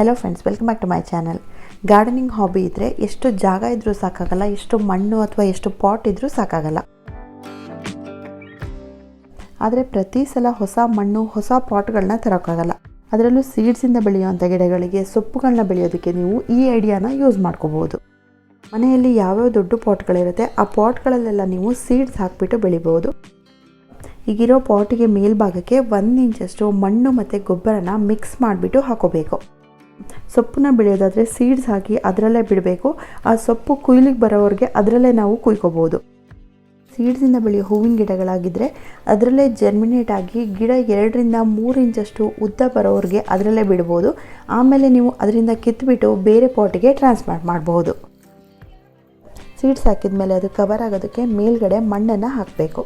Hello friends, welcome back to my channel. Gardening hobby ಇದ್ದರೆ ಎಷ್ಟು ಜಾಗ ಇದ್ರೂ ಸಾಕಾಗಲ್ಲ, ಎಷ್ಟು ಮಣ್ಣು ಅಥವಾ ಎಷ್ಟು ಪಾಟ್ ಇದ್ರೂ ಸಾಕಾಗಲ್ಲ. ಆದರೆ ಪ್ರತಿ ಸಲ ಹೊಸ ಮಣ್ಣು, ಹೊಸ ಪಾಟ್ಗಳನ್ನ ತರೋಕ್ಕಾಗಲ್ಲ. ಅದರಲ್ಲೂ ಸೀಡ್ಸಿಂದ ಬೆಳೆಯುವಂಥ ಗಿಡಗಳಿಗೆ, ಸೊಪ್ಪುಗಳನ್ನ ಬೆಳೆಯೋದಕ್ಕೆ ನೀವು ಈ ಐಡಿಯಾನ ಯೂಸ್ ಮಾಡ್ಕೋಬೋದು. ಮನೆಯಲ್ಲಿ ಯಾವ್ಯಾವ ದೊಡ್ಡ ಪಾಟ್ಗಳಿರುತ್ತೆ ಆ ಪಾಟ್ಗಳಲ್ಲೆಲ್ಲ ನೀವು ಸೀಡ್ಸ್ ಹಾಕಿಬಿಟ್ಟು ಬೆಳಿಬೋದು. ಈಗಿರೋ ಪಾಟಿಗೆ ಮೇಲ್ಭಾಗಕ್ಕೆ 1 ಇಂಚಷ್ಟು ಮಣ್ಣು ಮತ್ತು ಗೊಬ್ಬರನ ಮಿಕ್ಸ್ ಮಾಡಿಬಿಟ್ಟು ಹಾಕೋಬೇಕು. ಸೊಪ್ಪನ್ನ ಬೆಳೆಯೋದಾದರೆ ಸೀಡ್ಸ್ ಹಾಕಿ ಅದರಲ್ಲೇ ಬಿಡಬೇಕು. ಆ ಸೊಪ್ಪು ಕುಯ್ಲಿಕ್ಕೆ ಬರೋವರೆಗೆ ಅದರಲ್ಲೇ ನಾವು ಕುಯ್ಕೋಬೋದು. ಸೀಡ್ಸಿಂದ ಬೆಳೆಯೋ ಹೂವಿನ ಗಿಡಗಳಾಗಿದ್ದರೆ ಅದರಲ್ಲೇ ಜರ್ಮಿನೇಟ್ ಆಗಿ ಗಿಡ 2 ರಿಂದ 3 ಇಂಚಷ್ಟು ಉದ್ದ ಬರೋವರೆಗೆ ಅದರಲ್ಲೇ ಬಿಡ್ಬೋದು. ಆಮೇಲೆ ನೀವು ಅದರಿಂದ ಕಿತ್ಬಿಟ್ಟು ಬೇರೆ ಪಾಟಿಗೆ ಟ್ರಾನ್ಸ್ಫರ್ ಮಾಡ್ಬೋದು. ಸೀಡ್ಸ್ ಹಾಕಿದ ಮೇಲೆ ಅದು ಕವರ್ ಆಗೋದಕ್ಕೆ ಮೇಲ್ಗಡೆ ಮಣ್ಣನ್ನು ಹಾಕಬೇಕು.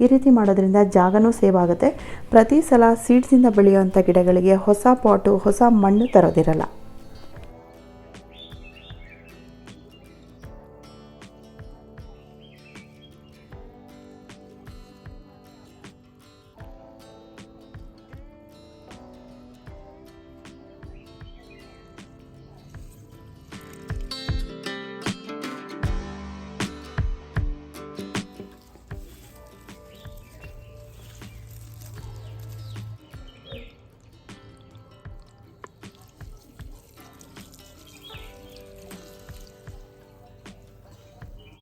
ಈ ರೀತಿ ಮಾಡೋದ್ರಿಂದ ಜಾಗನೂ ಸೇವ್ ಆಗುತ್ತೆ. ಪ್ರತಿ ಸಲ ಸೀಡ್ಸಿಂದ ಬೆಳೆಯುವಂಥ ಗಿಡಗಳಿಗೆ ಹೊಸ ಪಾಟು, ಹೊಸ ಮಣ್ಣು ತರೋದಿರಲ್ಲ.